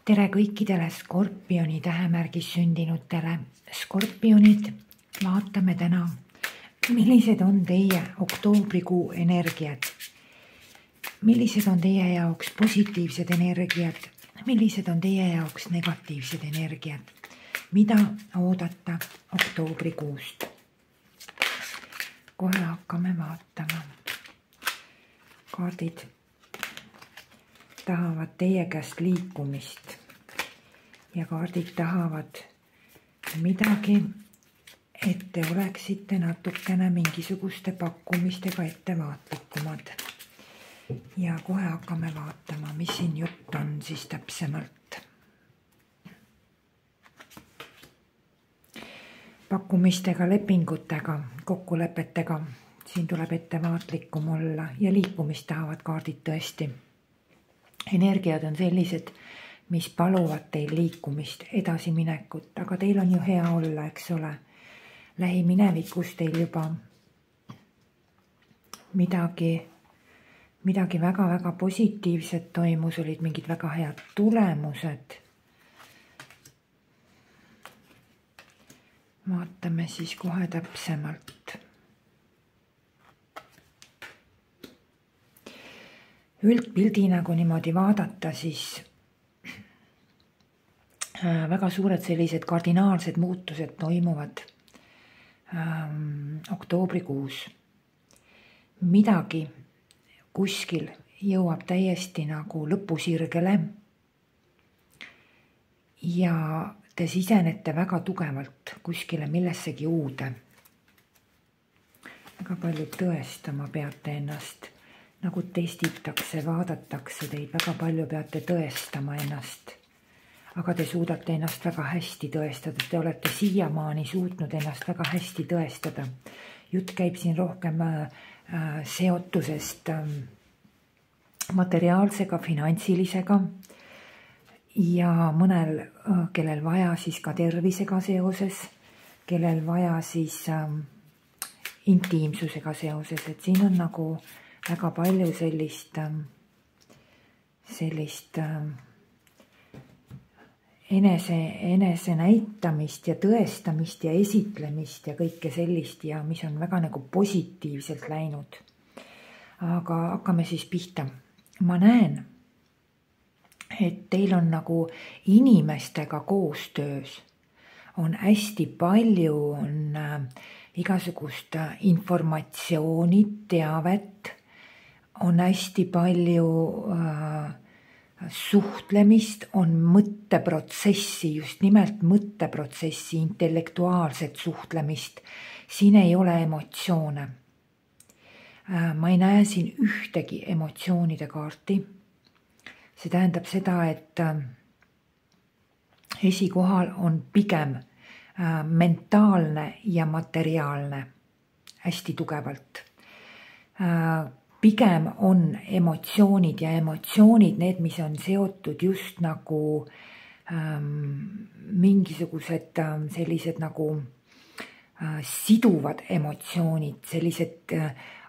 Tere kõikidele Skorpioni tähemärgis sündinutele. Skorpionid, vaatame täna, millised on teie oktoobrikuu energiad. Millised on teie jaoks positiivsed energiad, millised on teie jaoks negatiivsed energiad. Mida oodata oktoobrikuust? Kohe hakkame vaatama. Kaardid tahavad teie käest liikumist ja kaardid tahavad midagi, et te oleksite natukene mingisuguste pakkumistega ettevaatlikumad. Ja kohe hakkame vaatama, mis siin jutt on siis täpsemalt. Pakkumistega, lepingutega, kokkulepetega. Siin tuleb ettevaatlikum olla ja liikumist tahavad kaardid tõesti. Energiad on sellised, mis paluvad teil liikumist, edasiminekut, aga teil on ju hea olla, eks ole. Lähiminevikus teil juba midagi väga-väga positiivset toimus, olid mingid väga head tulemused. Vaatame siis kohe täpsemalt. Üldpildina, kui niimoodi vaadata, siis väga suured sellised kardinaalsed muutused toimuvad oktoobrikuus. Midagi kuskil jõuab täiesti nagu lõpusirgele ja te sisenete väga tugevalt kuskile millessegi uude. Väga palju tõestama peate ennast. Nagu testitakse, vaadatakse teid, väga palju peate tõestama ennast. Aga te suudate ennast väga hästi tõestada, te olete siiamaani suutnud ennast väga hästi tõestada. Jutt käib siin rohkem seotusest materiaalsega, finantsilisega ja mõnel, kellel vaja siis ka tervisega seoses, kellel vaja siis intiimsusega seoses, et siin on nagu väga palju sellist enese näitamist ja tõestamist ja esitlemist ja kõike sellist ja mis on väga nagu positiivselt läinud. Aga hakkame siis pihta. Ma näen, et teil on nagu inimestega koostöös on hästi palju igasugust informatsiooni, teavet, on hästi palju suhtlemist, on mõtteprotsessi, just nimelt mõtteprotsessi, intellektuaalset suhtlemist. Siin ei ole emotsioone. Ma ei näe siin ühtegi emotsioonide kaarti. See tähendab seda, et esikohal on pigem mentaalne ja materiaalne hästi tugevalt. Pigem on emotsioonid ja emotsioonid need, mis on seotud just nagu mingisugused sellised nagu siduvad emotsioonid, sellised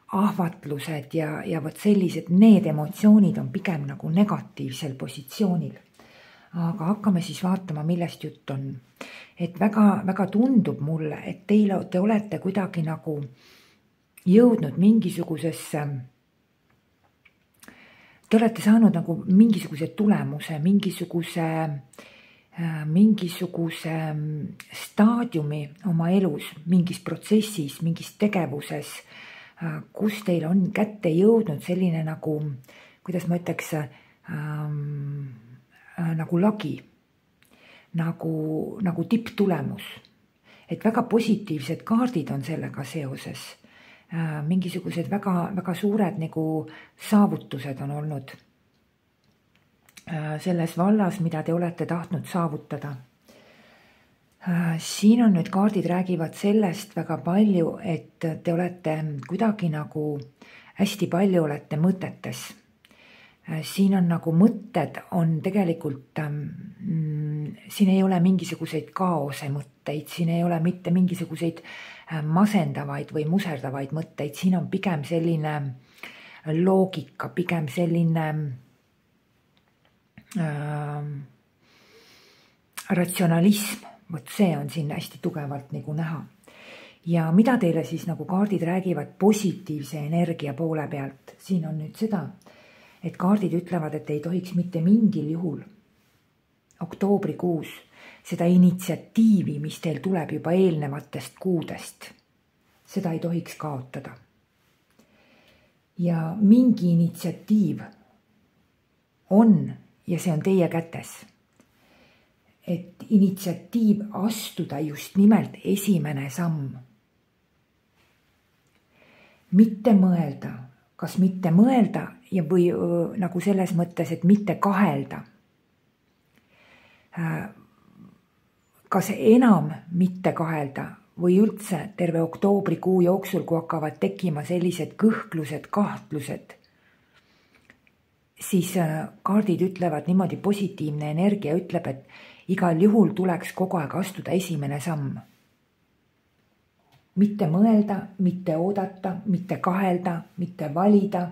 ahvatlused ja võt sellised, need emotsioonid on pigem nagu negatiivsel positsioonil. Aga hakkame siis vaatama, millest jutt on. Et väga tundub mulle, et te olete kuidagi nagu jõudnud mingisugusesse, te olete saanud nagu mingisuguse tulemuse, mingisuguse staadiumi oma elus, mingis protsessis, mingis tegevuses, kus teil on kätte jõudnud selline nagu, kuidas ma ütleks, nagu lagi, nagu tipptulemus. Et väga positiivsed kaardid on sellega seoses. Mingisugused väga suured nagu saavutused on olnud selles vallas, mida te olete tahtnud saavutada. Siin on nüüd kaardid räägivad sellest väga palju, et te olete kuidagi nagu hästi palju olete mõtetes. Siin on nagu mõtted on tegelikult, siin ei ole mingisuguseid kaose mõtteid, siin ei ole mitte mingisuguseid masendavaid või muserdavaid mõtteid, siin on pigem selline loogika, pigem selline ratsionalism, vot see on siin hästi tugevalt nagu näha. Ja mida teile siis nagu kaardid räägivad positiivse energia poole pealt? Siin on nüüd seda, et kaardid ütlevad, et ei tohiks mitte mingil juhul oktoobrikuus seda initsiatiivi, mis teil tuleb juba eelnevatest kuudest, seda ei tohiks kaotada. Ja mingi initsiatiiv on ja see on teie kätes. Et initsiatiiv astuda just nimelt esimene samm. Mitte mõelda, kas mitte mõelda ja või nagu selles mõttes, et mitte kahelda. Kas enam mitte kahelda või üldse terve oktoobrikuu jooksul, kui hakkavad tekkima sellised kõhklused, kahtlused, siis kaardid ütlevad niimoodi, positiivne energia ütleb, et igal juhul tuleks kogu aeg astuda esimene samm. Mitte mõelda, mitte oodata, mitte kahelda, mitte valida,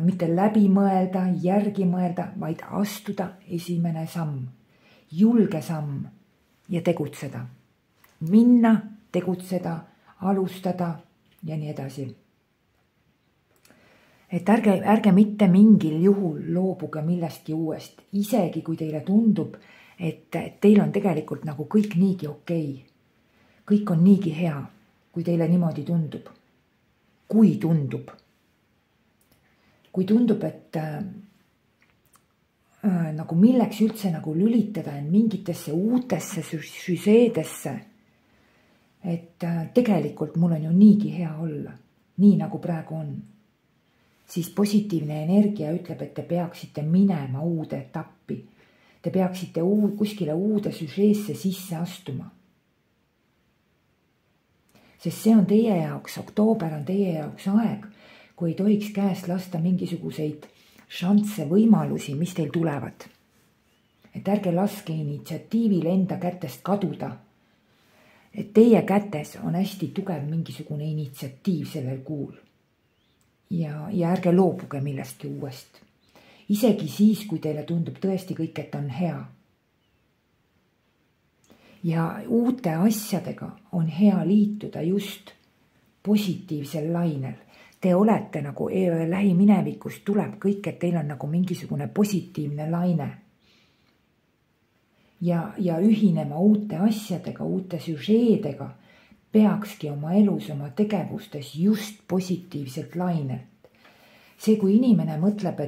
mitte läbi mõelda, järgi mõelda, vaid astuda esimene samm. Julge samm ja tegutseda. Minna, tegutseda, alustada ja nii edasi. Et ärge mitte mingil juhul loobuge millestki uuest, isegi kui teile tundub, et teil on tegelikult nagu kõik niigi okei. Kõik on niigi hea, kui teile niimoodi tundub. Kui tundub. Kui tundub, et nagu milleks üldse nagu lülitada mingitesse uutesse süžeedesse, et tegelikult mul on ju niigi hea olla, nii nagu praegu on. Siis positiivne energia ütleb, et te peaksite minema uude etappi. Te peaksite kuskile uude süžeesse sisse astuma. Sest see on teie jaoks, oktoober on teie jaoks aeg, kui ei tohiks käest lasta mingisuguseid šansse, võimalusi, mis teil tulevad. Et ärge laske initsiatiivil enda kätest kaduda. Et teie kätes on hästi tugev mingisugune initsiatiiv sellel kuul. Ja ärge loobuge millestki uuest. Isegi siis, kui teile tundub tõesti kõik, et on hea. Ja uute asjadega on hea liituda just positiivsel lainel. Te olete nagu lähiminevikus tuleb kõik, et teil on nagu mingisugune positiivne laine. Ja ühinema uute asjadega, uute süžeedega peakski oma elus, oma tegevustes just positiivselt lainelt. See, kui inimene mõtleb,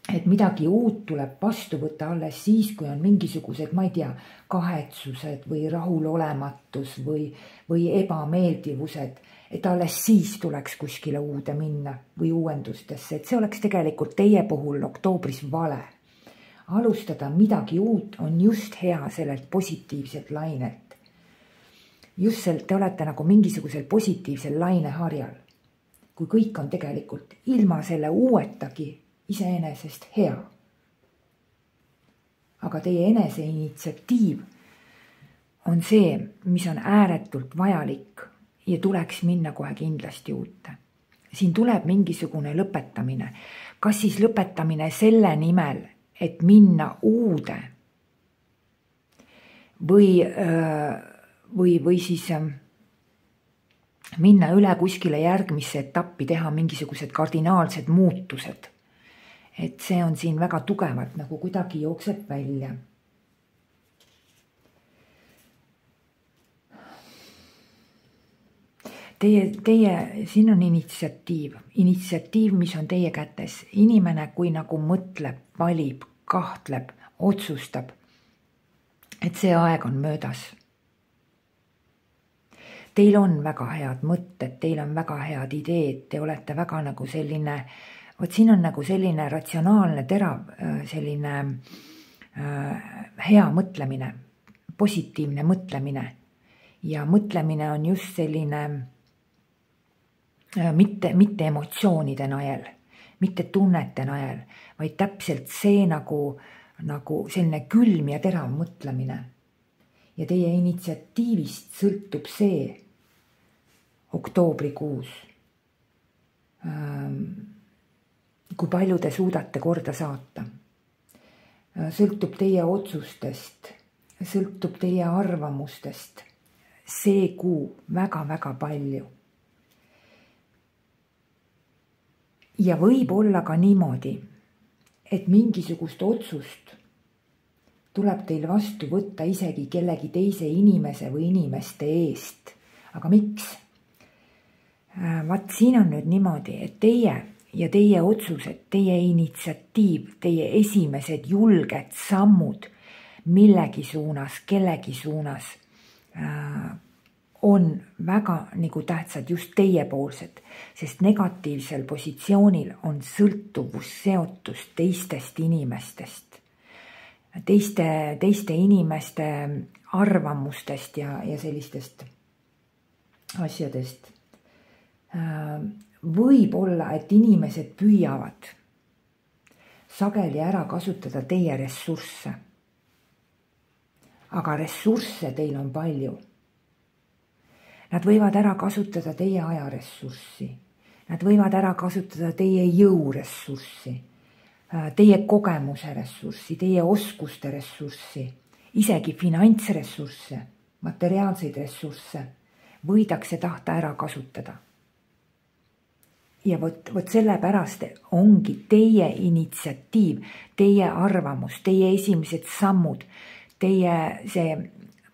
et midagi uut tuleb vastu võtta alles siis, kui on mingisugused, ma ei tea, kahetsused või rahulolematus või ebameeldivused, et alles siis tuleks kuskile uude minna või uuendustesse, et see oleks tegelikult teie puhul oktoobris vale. Alustada midagi uut on just hea sellelt positiivselt lainelt. Just te olete nagu mingisugusel positiivsel laineharjal, kui kõik on tegelikult ilma selle uuetagi iseenesest hea. Aga teie enese initsiatiiv on see, mis on ääretult vajalik ja tuleks minna kohe kindlasti uute. Siin tuleb mingisugune lõpetamine. Kas siis lõpetamine selle nimel, et minna uude või siis minna üle kuskile järgmisse etappi, teha mingisugused kardinaalsed muutused. Et see on siin väga tugevalt nagu kuidagi jookseb välja. Siin on initsiatiiv, mis on teie kätes. Inimene, kui nagu mõtleb, valib, kahtleb, otsustab, et see aeg on möödas. Teil on väga head mõtted, teil on väga head ideed, te olete väga nagu selline, siin on nagu selline ratsionaalne, terav, selline hea mõtlemine, positiivne mõtlemine. Ja mõtlemine on just selline mitte emotsioonide najel, mitte tunnete najel, vaid täpselt see nagu selline külm ja terav mõtlemine. Ja teie initsiatiivist sõltub see oktoobrikuus, kui palju te suudate korda saata. sõltub teie otsustest, sõltub teie arvamustest see kuu väga-väga palju. Ja võib olla ka niimoodi, et mingisugust otsust tuleb teil vastu võtta isegi kellegi teise inimese või inimeste eest. Aga miks? Vaat siin on nüüd niimoodi, et teie ja teie otsused, teie initsiatiiv, teie esimesed julged sammud millegi suunas, kellegi suunas on väga nagu tähtsad just teiepoolsed, sest negatiivsel positsioonil on sõltuvus, seotus teistest inimestest, teiste inimeste arvamustest ja sellistest asjadest. Võib olla, et inimesed püüavad sageli ära kasutada teie ressursse. Aga ressursse teil on palju. Nad võivad ära kasutada teie ajaressurssi. Nad võivad ära kasutada teie jõuressurssi, teie kogemuse ressurssi, teie oskuste ressurssi, isegi finantsressursse, materiaalseid ressursse võidakse tahta ära kasutada. Ja võt sellepärast ongi teie initsiatiiv, teie arvamus, teie esimesed sammud, teie see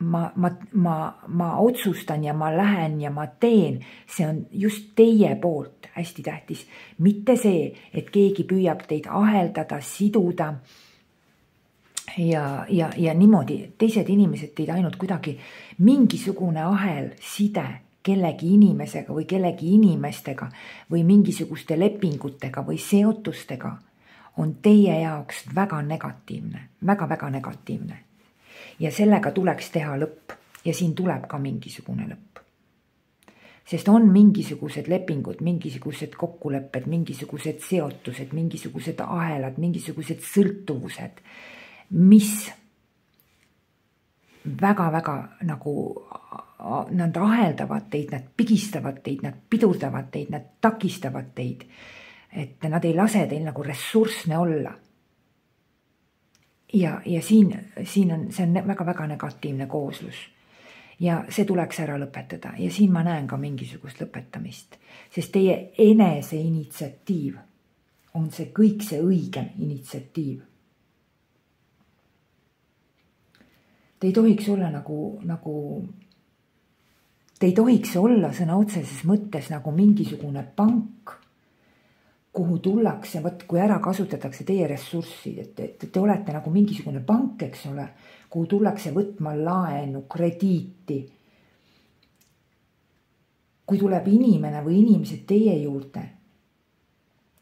ma otsustan ja ma lähen ja ma teen, see on just teie poolt hästi tähtis. Mitte see, et keegi püüab teid aheldada, siduda ja niimoodi teised inimesed teid ainult kuidagi mingisugune ahel, side kellegi inimesega või kellegi inimestega või mingisuguste lepingutega või seotustega on teie jaoks väga negatiivne, väga-väga negatiivne. Ja sellega tuleks teha lõpp ja siin tuleb ka mingisugune lõpp. Sest on mingisugused lepingud, mingisugused kokkulepped, mingisugused seotused, mingisugused ahelad, mingisugused sõltuvused, mis väga-väga nagu nad aheldavad teid, nad pigistavad teid, nad pidurdavad teid, nad takistavad teid, et nad ei lase teil nagu ressurssne olla. Ja siin on, see on väga-väga negatiivne kooslus ja see tuleks ära lõpetada ja siin ma näen ka mingisugust lõpetamist, sest teie enese initsiatiiv on see kõik see õigem initsiatiiv. Te ei tohiks olla te ei tohiks olla sõna otseses mõttes nagu mingisugune pank, kuhu tullakse, kui ära kasutatakse teie ressurssi, et te olete nagu mingisugune pank, eks ole, kuhu tullakse võtma laenu, krediiti. Kui tuleb inimene või inimesed teie juurde,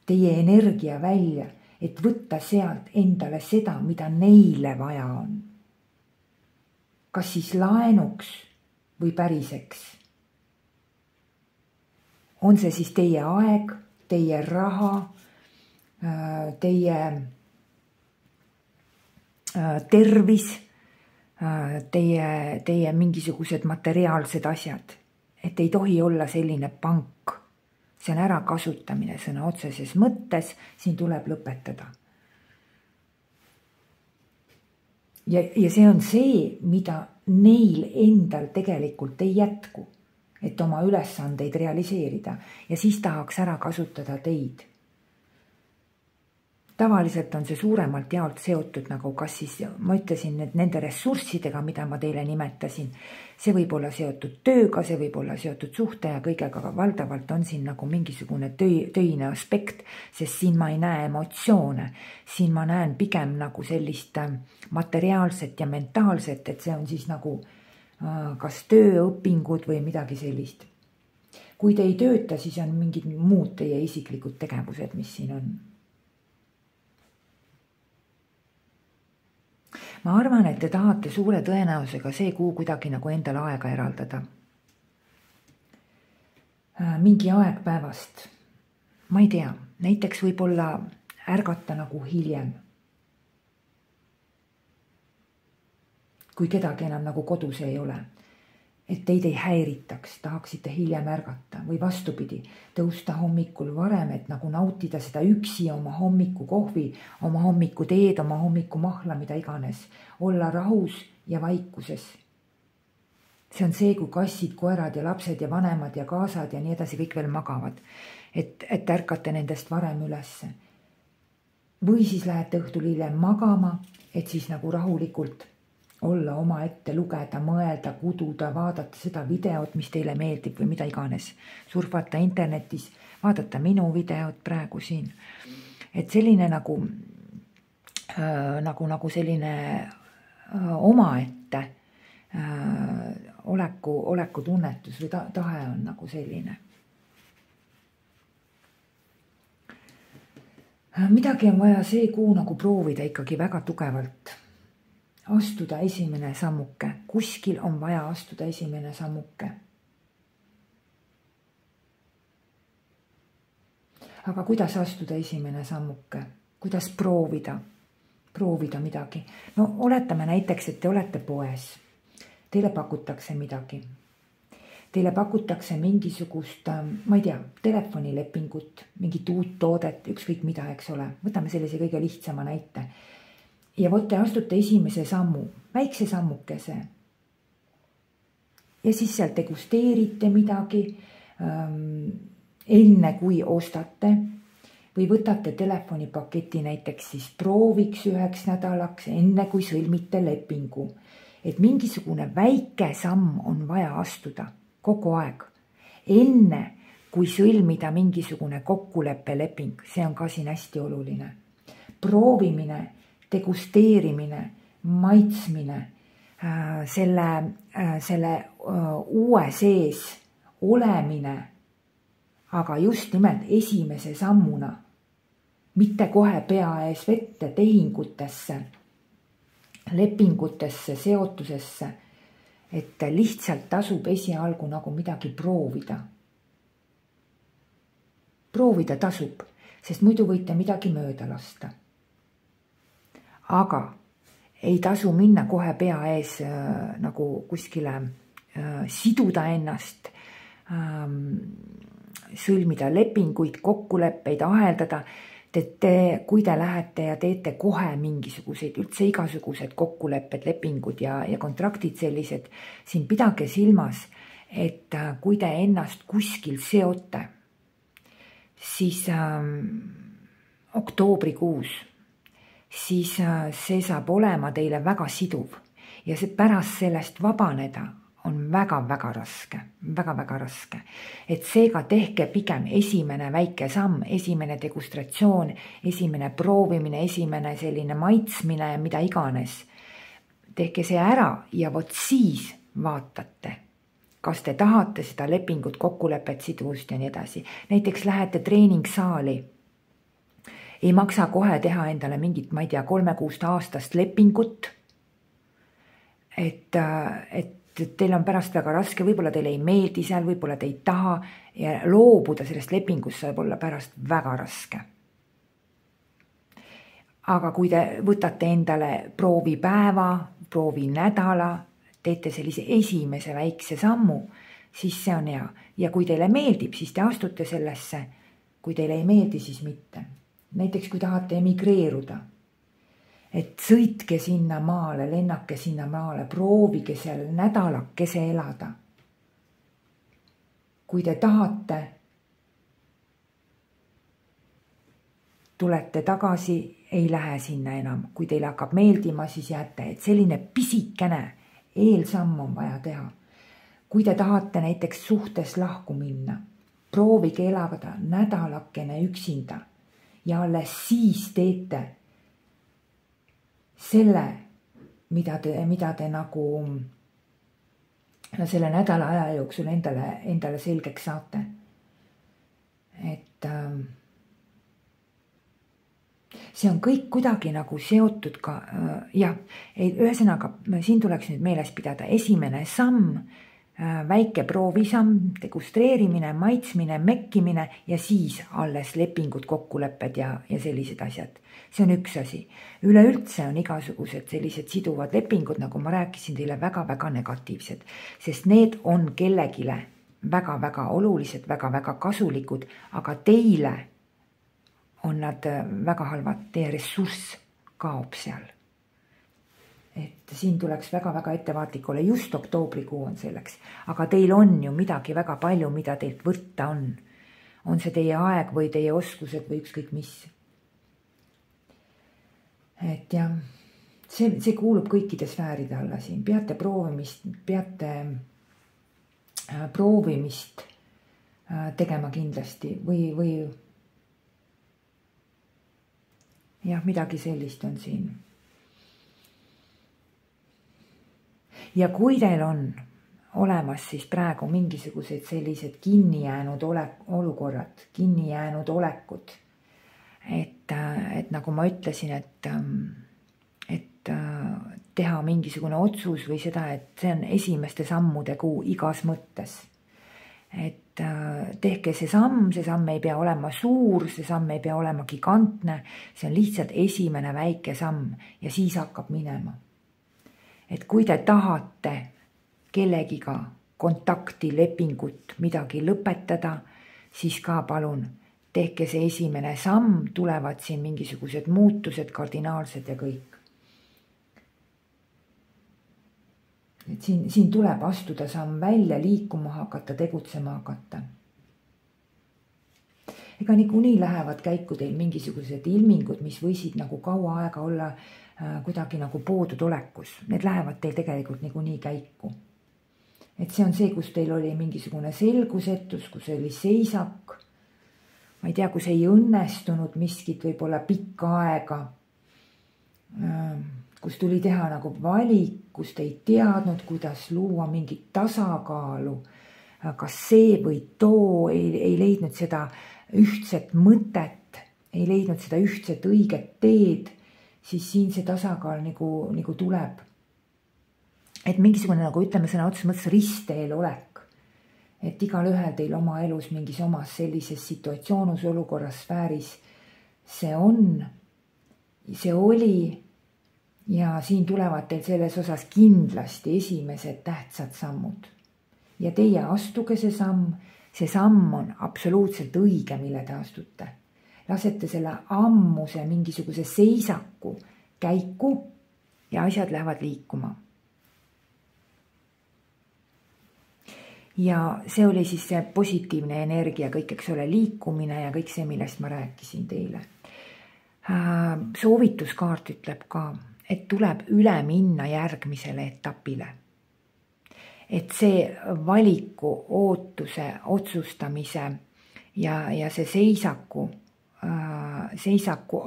teie energia välja, et võtta sealt endale seda, mida neile vaja on. Kas siis laenuks või päriseks? On see siis teie aeg, teie raha, teie tervis, teie mingisugused materiaalsed asjad, et ei tohi olla selline pank. See on ära kasutamine sõna otseses mõttes, siin tuleb lõpetada. Ja see on see, mida neil endal tegelikult ei jätku, et oma ülesandeid realiseerida ja siis tahaks ära kasutada teid. Tavaliselt on see suuremalt jaolt seotud nagu kas siis, ma ütlesin, et nende ressurssidega, mida ma teile nimetasin, see võib olla seotud tööga, see võib olla seotud suhte ja kõigega, aga valdavalt on siin nagu mingisugune töine aspekt, sest siin ma ei näe emotsioone, siin ma näen pigem nagu sellist materiaalset ja mentaalset, et see on siis nagu kas tööõpingud või midagi sellist. Kui te ei tööta, siis on mingid muud teie isiklikud tegevused, mis siin on. Ma arvan, et te tahate suure tõenäosusega see kuu kuidagi nagu endale aega eraldada. Mingi aeg päevast. Ma ei tea, näiteks võib-olla ärgata nagu hiljem. Kui kedagi enam nagu kodus ei ole. et teid ei häiritaks, tahaksite hiljem ärgata või vastupidi, tõusta hommikul varem, et nagu nautida seda üksi oma hommikukohvi, oma hommikuteed, oma hommikumahla, mida iganes, olla rahus ja vaikuses. See on see, kui kassid, koerad ja lapsed ja vanemad ja kaasad ja nii edasi kõik veel magavad, et ärkate nendest varem ülesse. Või siis lähete õhtul hiljem magama, et siis nagu rahulikult olla oma ette, lugeda, mõelda, kududa, vaadata seda videot, mis teile meeldib või mida iganes. Surfata internetis, vaadata minu videot praegu siin. Et selline nagu selline omaette oleku tunnetus või tahe on nagu selline. Midagi on vaja see kuu nagu proovida ikkagi väga tugevalt. Astuda esimene sammuke. Kuskil on vaja astuda esimene sammuke. Aga kuidas astuda esimene sammuke? Kuidas proovida midagi? No oletame näiteks, et te olete poes. Teile pakutakse midagi. Teile pakutakse mingisugust, ma ei tea, telefonilepingut, mingit uut toodet, ükskõik mida, eks ole. Võtame sellise kõige lihtsama näite. Ja te astute esimese sammu, väikse sammukese. Ja siis seal degusteerite midagi enne kui ostate või võtate telefonipaketi näiteks siis prooviks 1 nädalaks enne kui sõlmite lepingu. Et mingisugune väike samm on vaja astuda kogu aeg. Enne kui sõlmida mingisugune kokkuleppeleping, see on ka siin hästi oluline. Proovimine, degusteerimine, maitsmine, selle uue sees olemine, aga just nimelt esimese sammuna, mitte kohe pea ees vette tehingutesse, lepingutesse, seotusesse, et lihtsalt tasub esialgu nagu midagi proovida. Proovida tasub, sest muidu võite midagi mööda lasta. Aga ei tasu minna kohe pea ees nagu kuskile siduda ennast, sõlmida lepinguid, kokkuleppeid, aheldada. Kui te lähete ja teete kohe mingisuguseid, üldse igasugused kokkulepped, lepingud ja kontraktid sellised, siin pidage silmas, et kui te ennast kuskil seote, siis oktoobrikuus, siis see saab olema teile väga siduv ja see pärast sellest vabaneda on väga-väga raske, väga-väga raske. Et seega tehke pigem esimene väike samm, esimene degustratsioon, esimene proovimine, esimene selline maitsmine, mida iganes. Tehke see ära ja vot siis vaatate, kas te tahate seda lepingut, kokkulepet, siduvust ja nii edasi. Näiteks lähete treeningsaali. Ei maksa kohe teha endale mingit, ma ei tea, 3-6 aastast lepingut, et teil on pärast väga raske, võib-olla teile ei meeldi seal, võib-olla te ei taha ja loobuda sellest lepingust saab olla pärast väga raske. Aga kui te võtate endale proovipäeva, proovinädala, teete sellise esimese väikse sammu, siis see on hea. Ja kui teile meeldib, siis te astute sellesse, kui teile ei meeldi, siis mitte. Näiteks kui tahate emigreeruda, et sõitke sinna maale, lennake sinna maale, proovige seal nädalakese elada. Kui te tahate, tulete tagasi, ei lähe sinna enam. Kui teile hakkab meeldima, siis jääte, et selline pisikene eelsamm on vaja teha. Kui te tahate näiteks suhtes lahku minna, proovige elada nädalakene üksinda ja alles siis teete selle, mida te nagu selle nädala aja jooksul endale selgeks saate. Et see on kõik kuidagi nagu seotud ka, ühesõnaga, siin tuleks nüüd meeles pidada esimene samm, väike proovisamm, degustreerimine, maitsmine, mekkimine ja siis alles lepingud, kokkulepped ja sellised asjad. See on üks asi. Üleüldse on igasugused sellised siduvad lepingud, nagu ma rääkisin teile, väga-väga negatiivsed, sest need on kellegile väga-väga olulised, väga-väga kasulikud, aga teile on nad väga halvad, teie ressurss kaob seal. Et siin tuleks väga-väga ettevaatlik olla, just oktoobrikuu on selleks, aga teil on ju midagi väga palju, mida teilt võtta on. On see teie aeg või teie oskused või ükskõik mis. Et jah, see kuulub kõikide sfääride alla siin, peate proovimist tegema kindlasti või jah, midagi sellist on siin. Ja kui teil on olemas siis praegu mingisugused sellised kinni jäänud olukorrad, kinni jäänud olekud, et nagu ma ütlesin, et teha mingisugune otsus või seda, et see on esimeste sammude kuu igas mõttes. Et tehke see samm ei pea olema suur, see samm ei pea olema gigantne, see on lihtsalt esimene väike samm ja siis hakkab minema. Et kui te tahate kellegiga kontakti, lepingut, midagi lõpetada, siis ka palun tehke see esimene samm, tulevad siin mingisugused muutused, kardinaalsed ja kõik. Et siin tuleb astuda samm välja, liikuma hakata, tegutsema hakata. Ega niikuinii lähevad käiku teil mingisugused ilmingud, mis võisid nagu kaua aega olla kuidagi nagu poodud olekus. Need lähevad teil tegelikult niikuinii käiku. Et see on see, kus teil oli mingisugune selgusetus, kus oli seisak. Ma ei tea, kus ei õnnestunud miskit võib-olla pikka aega. Kus tuli teha nagu valik, kus te ei teadnud, kuidas luua mingit tasakaalu. Kas see või too ei leidnud seda ühtset mõtet, ei leidnud seda ühtset õiget teed, siis siin see tasakaal nagu tuleb. Et mingisugune nagu ütleme sõna otseses mõttes ristteel olek. Et igal ühel teil oma elus mingis omas sellises situatsioonus, olukorras, sfääris see on, see oli ja siin tulevad teil selles osas kindlasti esimesed tähtsad sammud. Ja teie astuge see samm on absoluutselt õige, mille te astute. Lasete selle ammuse mingisuguse seisaku käiku ja asjad lähevad liikuma. Ja see oli siis see positiivne energia, kõik, eks ole, liikumine ja kõik see, millest ma rääkisin teile. Soovituskaart ütleb ka, et tuleb üle minna järgmisele etapile. Et see valiku, ootuse, otsustamise ja see seisaku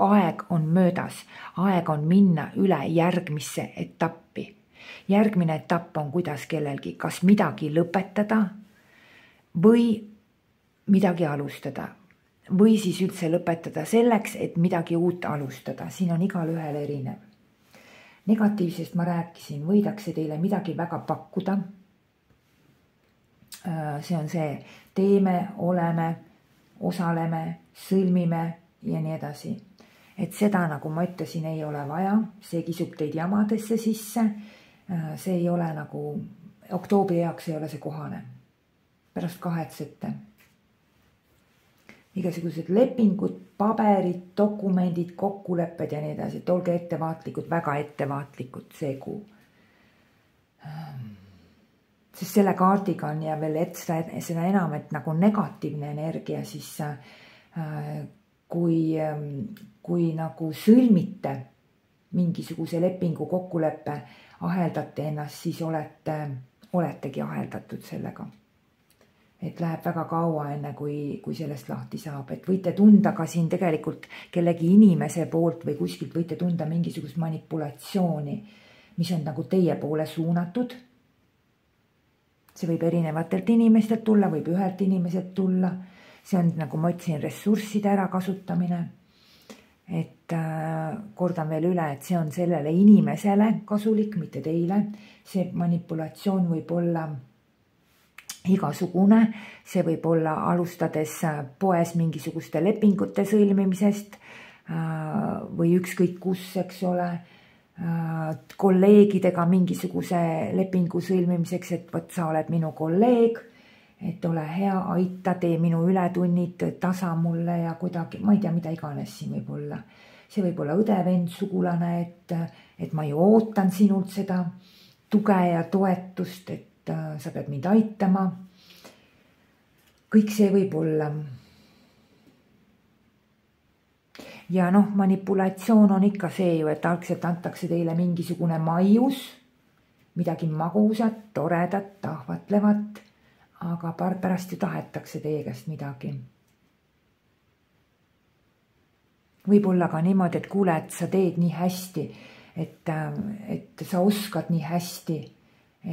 aeg on möödas. Aeg on minna üle järgmisse etappi. Järgmine etapp on kuidas kellelgi, kas midagi lõpetada või midagi alustada. Või siis üldse lõpetada selleks, et midagi uut alustada. Siin on igal ühel erinev. Negatiivsest ma rääkisin, võidakse teile midagi väga pakkuda. See on see, teeme, oleme, osaleme, sõlmime ja nii edasi. Et seda, nagu ma ütlesin, ei ole vaja, see kisub teid jamadesse sisse, see ei ole nagu, oktoobri jaoks ei ole see kohane. Pärast kahetsete. Igasugused lepingud, paberid, dokumendid, kokkulepped ja nii edasi, et olge ettevaatlikud, väga ettevaatlikud see kuu. Sest selle kaardiga on ja veel seda enam, et nagu negatiivne energia, siis kui nagu sõlmite mingisuguse lepingu kokkuleppe, aheldate ennast, siis oletegi aheldatud sellega. Et läheb väga kaua enne, kui sellest lahti saab. Et võite tunda ka siin tegelikult kellegi inimese poolt või kuskilt võite tunda mingisugust manipulatsiooni, mis on nagu teie poole suunatud. See võib erinevatelt inimestelt tulla, võib ühelt inimeselt tulla. See on, nagu ma ütlesin, ressursside ärakasutamine. Et kordan veel üle, et see on sellele inimesele kasulik, mitte teile. See manipulatsioon võib olla igasugune, see võib olla alustades poes mingisuguste lepingute sõlmimisest või ükskõik kus, eks ole, kolleegidega mingisuguse lepingu sõlmimiseks, et vot sa oled minu kolleeg, et ole hea, aita, tee minu ületunnid tasa mulle ja kuidagi, ma ei tea, mida iganes siin võib olla. See võib olla õde, vend, sugulane, et ma ju ootan sinult seda tuge ja toetust, et sa pead mind aitama. Kõik see võib olla. Ja noh, manipulatsioon on ikka see ju, et algselt antakse teile mingisugune maius, midagi magusat, toredat, tahvatlevat, aga pärast ju tahetakse teie käest midagi. Võib olla ka niimoodi, et kuule, et sa teed nii hästi, et sa oskad nii hästi,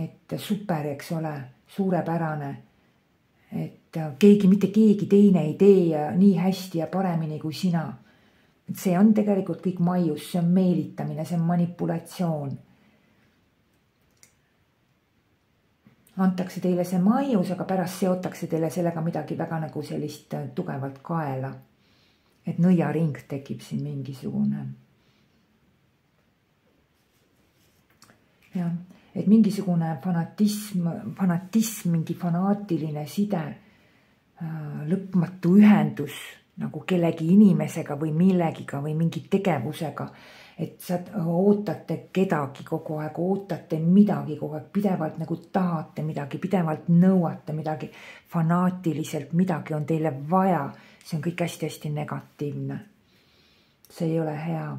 et super, eks ole, suurepärane, et mitte keegi teine ei tee nii hästi ja paremini kui sina. Et see on tegelikult kõik maius, see on meelitamine, see on manipulatsioon. Antakse teile see maius, aga pärast seotakse teile sellega midagi väga nagu sellist tugevalt kaela. Et nõiaring tekib siin mingisugune. Ja, et mingisugune fanatism, mingi fanaatiline side, lõpmatu ühendus nagu kellegi inimesega või millegiga või mingi tegevusega, et sa ootate kedagi kogu aeg, ootate midagi kogu aeg, pidevalt nagu tahate midagi, pidevalt nõuate midagi, fanaatiliselt midagi on teile vaja, see on kõik hästi-hästi negatiivne. See ei ole hea.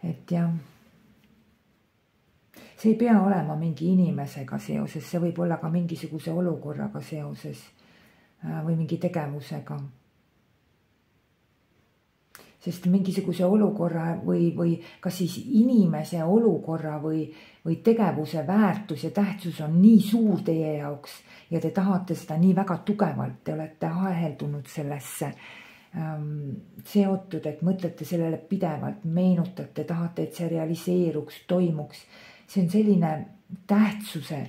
Et jah, see ei pea olema mingi inimesega seoses, see võib olla ka mingisuguse olukorraga seoses või mingi tegevusega. Sest mingisuguse olukorra või kas siis inimese olukorra või tegevuse väärtus ja tähtsus on nii suur teie jaoks ja te tahate seda nii väga tugevalt, te olete aheldunud sellesse seotud, et mõtlete sellele pidevalt, meenutate, tahate, et see realiseeruks, toimuks. See on selline tähtsuse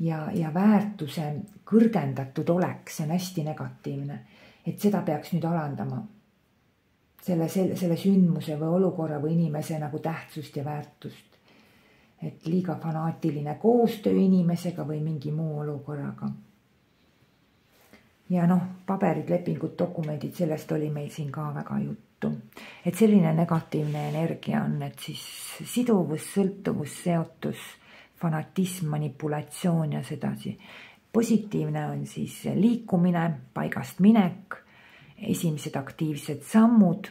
ja väärtuse kõrgendatud olek, see on hästi negatiivne, et seda peaks nüüd alandama. Selle sündmuse või olukorra või inimese nagu tähtsust ja väärtust. Et liiga fanaatiline koostöö inimesega või mingi muu olukorraga. Ja noh, paberid, lepingud, dokumendid, sellest oli meil siin ka väga juttu. Et selline negatiivne energia on, et siis siduvus, sõltuvus, seotus, fanatism, manipulatsioon ja sedasi. Positiivne on siis liikumine, paigast minek, esimesed aktiivsed sammud,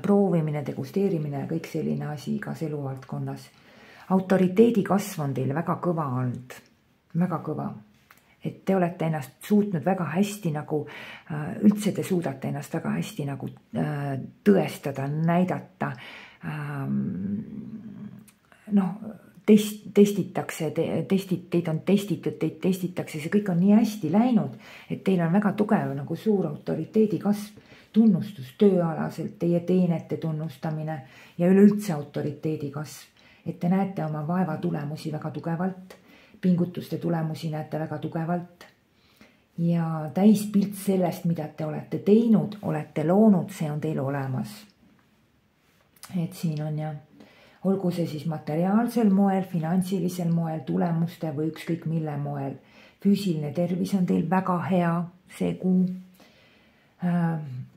proovimine, degusteerimine ja kõik selline asi igas eluvaldkonnas. Autoriteedi kasv on teil väga kõva olnud, väga kõva. Et te olete ennast suutnud väga hästi nagu, üldse te suudate ennast väga hästi nagu tõestada, näidata, noh, testitakse, teid on testitud, teid testitakse, see kõik on nii hästi läinud, et teil on väga tugev nagu suur autoriteedi kasv, tunnustus tööalaselt, teie teenete tunnustamine ja üleüldse autoriteedi kasv, et te näete oma vaeva tulemusi väga tugevalt, pingutuste tulemusi näete väga tugevalt ja täispilt sellest, mida te olete teinud, olete loonud, see on teil olemas. Et siin on ja olgu see siis materiaalsel moel, finantsilisel moel, tulemuste või ükskõik mille moel. Füüsiline tervis on teil väga hea see kuu.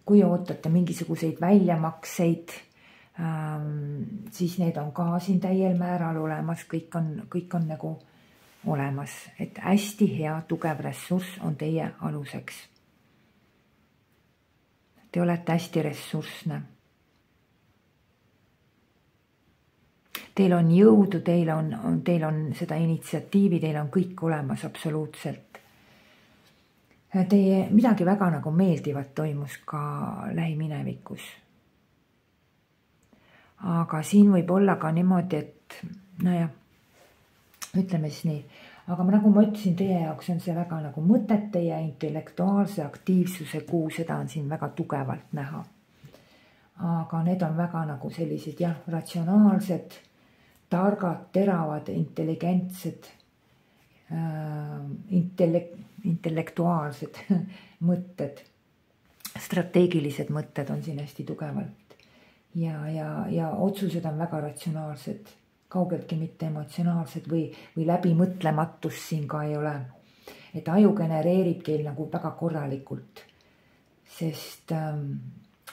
Kui ootate mingisuguseid väljamakseid, siis need on ka siin täiel määral olemas, kõik on nagu olemas, et hästi hea tugev ressurss on teie aluseks. Te olete hästi ressursne. Teil on jõudu, teil on seda initsiatiivi, teil on kõik olemas absoluutselt. Teie midagi väga nagu meeldivat toimus ka lähiminevikus. Aga siin võib olla ka niimoodi, et nojah, ütleme siis nii, aga nagu ma ütlesin, teie jaoks on see väga nagu mõtete ja intellektuaalse aktiivsuse kuu, seda on siin väga tugevalt näha. Aga need on väga nagu sellised jah, ratsionaalsed, targad, teravad, intelligentsed, intellektuaalsed mõtted, strateegilised mõtted on siin hästi tugevalt ja otsused on väga ratsionaalsed, kaugeltki mitte emotsionaalsed või läbimõtlematust siin ka ei ole. Et aju genereerib teil nagu väga korralikult, sest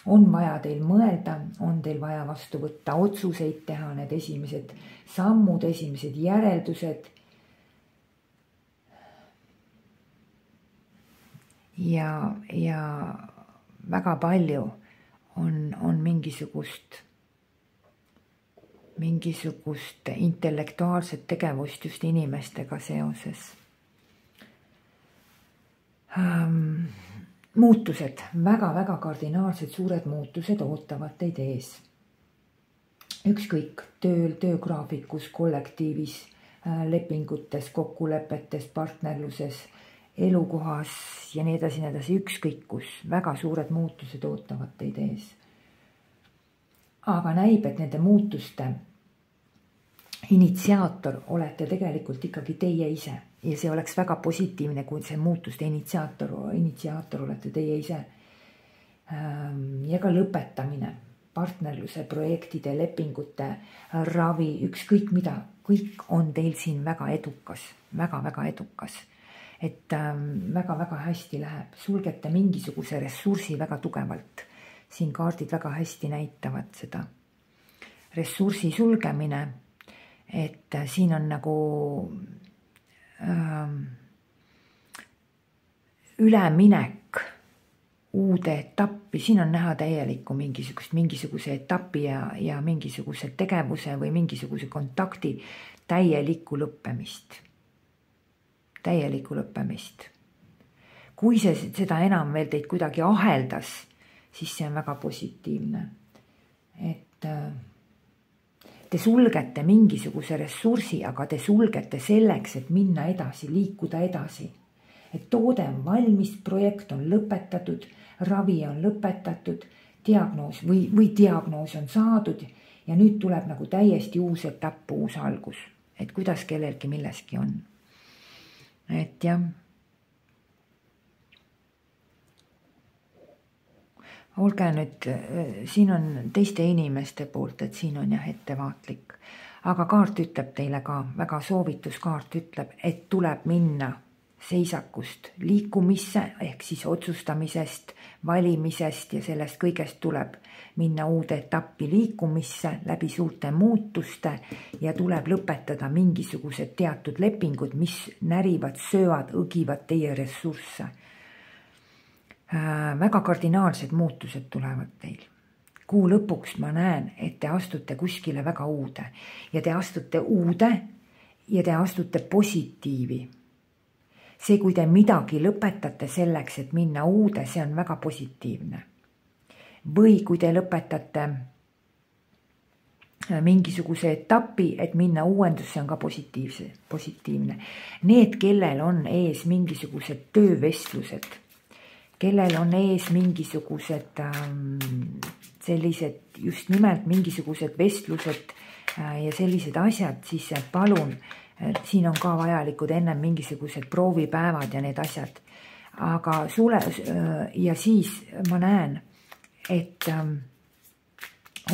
on vaja teil mõelda, on teil vaja vastu võtta otsuseid, teha need esimesed sammud, esimesed järeldused. Ja väga palju on mingisugust intellektuaalset tegevust just inimestega seoses. Muutused, väga-väga kardinaalsed suured muutused ootavad teid ees. Ükskõik tööl, töögraafikus, kollektiivis, lepingutes, kokkulepetes, partnerluses, elukohas ja nii edasi, ükskõik kus, väga suured muutused ootavad teid ees. Aga näib, et nende muutuste initsiaator olete tegelikult ikkagi teie ise ja see oleks väga positiivne, kui see muutuste initsiaator olete teie ise. Ja ka lõpetamine, partnerluse, projektide, lepingute, ravi, ükskõik mida, kõik on teil siin väga edukas, väga-väga edukas. Et väga-väga hästi läheb, sulgete mingisuguse ressursi väga tugevalt. Siin kaardid väga hästi näitavad seda. Ressursi sulgemine, et siin on nagu üleminek uude etappi, siin on näha täielikku mingisuguse etapi ja mingisuguse tegevuse või mingisuguse kontakti täielikku lõppemist. Kui seda enam veel teid kuidagi aheldas, siis see on väga positiivne. Et te sulgete mingisuguse ressursi, aga te sulgete selleks, et minna edasi, liikuda edasi. Et toode on valmis, projekt on lõpetatud, ravi on lõpetatud, diagnoos või diagnoos on saadud ja nüüd tuleb nagu täiesti uus etapp, uus algus. Et kuidas kellelgi milleski on. Et jah. Olge nüüd, siin on teiste inimeste poolt, et siin on jah ettevaatlik. Aga kaart ütleb teile ka, väga soovituskaart ütleb, et tuleb minna seisakust liikumisse ehk siis otsustamisest, valimisest ja sellest kõigest tuleb minna uude etappi liikumisse läbi suurte muutuste ja tuleb lõpetada mingisugused teatud lepingud, mis närivad, söövad, õgivad teie ressursse. Väga kardinaalsed muutused tulevad teil. Kuu lõpuks ma näen, et te astute kuskile väga uude ja te astute uude ja te astute positiivi. See, kui te midagi lõpetate selleks, et minna uude, see on väga positiivne. Või kui te lõpetate mingisuguse etapi, et minna uuendus, see on ka positiivne. Need, kellel on ees mingisugused töövestlused, kellel on ees mingisugused sellised, just nimelt mingisugused vestlused ja sellised asjad, siis palun, siin on ka vajalikud enne mingisugused proovipäevad ja need asjad. Aga ja siis ma näen, et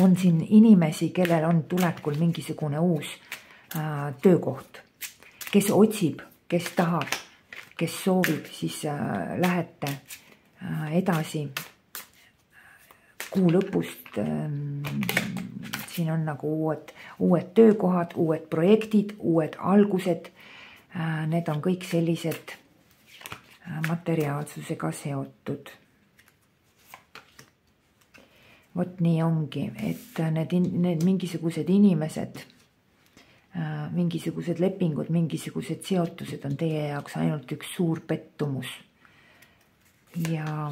on siin inimesi, kellel on tulekul mingisugune uus töökoht, kes otsib, kes tahab, kes soovib, siis lähete edasi kuu lõpust. Siin on nagu uued töökohad, uued projektid, uued algused. Need on kõik sellised materiaalsusega seotud. Vot nii ongi, et need mingisugused inimesed, mingisugused lepingud, mingisugused seotused on teie jaoks ainult üks suur pettumus. Ja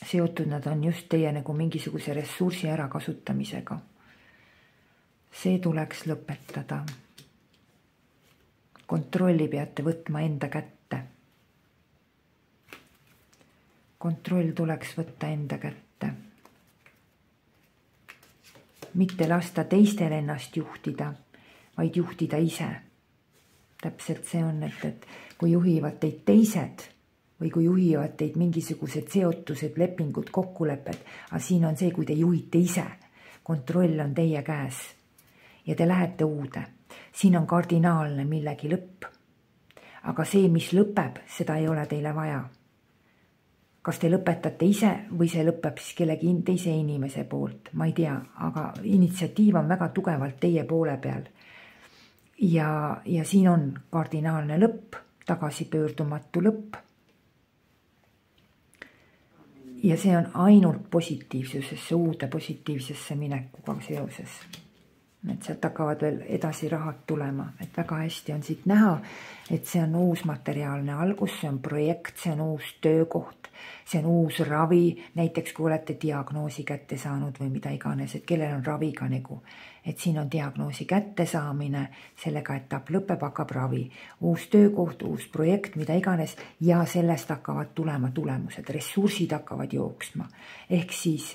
seotud nad on just teie nagu mingisuguse ressursi ärakasutamisega. See tuleks lõpetada. Kontrolli peate võtma enda kätte. Kontroll tuleks võtta enda kätte. mitte lasta teistel ennast juhtida, vaid juhtida ise. Täpselt see on, et kui juhivad teid teised või kui juhivad teid mingisugused seotused, lepingud, kokkulepped, aga siin on see, kui te juhite ise, kontroll on teie käes ja te lähete uude. Siin on kardinaalne millegi lõpp. Aga see, mis lõpeb, seda ei ole teile vaja. Kas te lõpetate ise või see lõpeb siis kellegi teise inimese poolt, ma ei tea, aga initsiatiiv on väga tugevalt teie poole peal. Ja siin on kardinaalne lõpp, tagasipöördumatu lõpp. Ja see on ainult positiivsusesse, uude positiivsesse minekuga seoses. Et sealt hakkavad veel edasi rahad tulema, et väga hästi on siit näha, et see on uus materiaalne algus, see on projekt, see on uus töökoht, see on uus ravi, näiteks kui olete diagnoosi kätte saanud või mida iganes, et kellel on raviga nagu, et siin on diagnoosi kätte saamine, sellega etapp lõpeb, hakkab ravi, uus töökoht, uus projekt, mida iganes ja sellest hakkavad tulema tulemused, ressursid hakkavad jooksma, ehk siis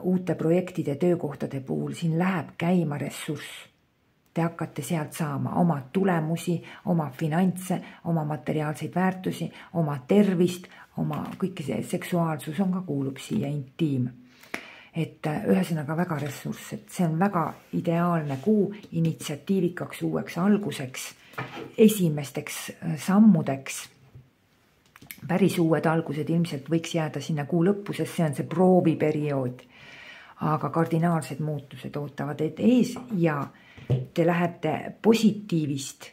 uute projektide, töökohtade puhul siin läheb käima ressurss. Te hakkate sealt saama oma tulemusi, oma finantse, oma materiaalseid väärtusi, oma tervist, oma kõike see seksuaalsus on ka kuulub siia, intiim. Et ühesõnaga väga ressurss, et see on väga ideaalne kuu initsiatiivikaks uueks alguseks, esimesteks sammudeks. Päris uued algused ilmselt võiks jääda sinna kuu lõppu, sest see on see prooviperiood. Aga kardinaalsed muutused ootavad ees ja te lähete positiivist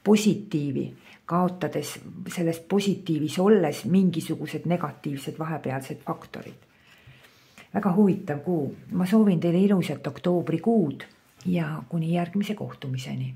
positiivi, kaotades selles positiivis olles mingisugused negatiivsed vahepealsed faktorid. Väga huvitav kuu. Ma soovin teile ilusat oktoobrikuud ja kuni järgmise kohtumiseni.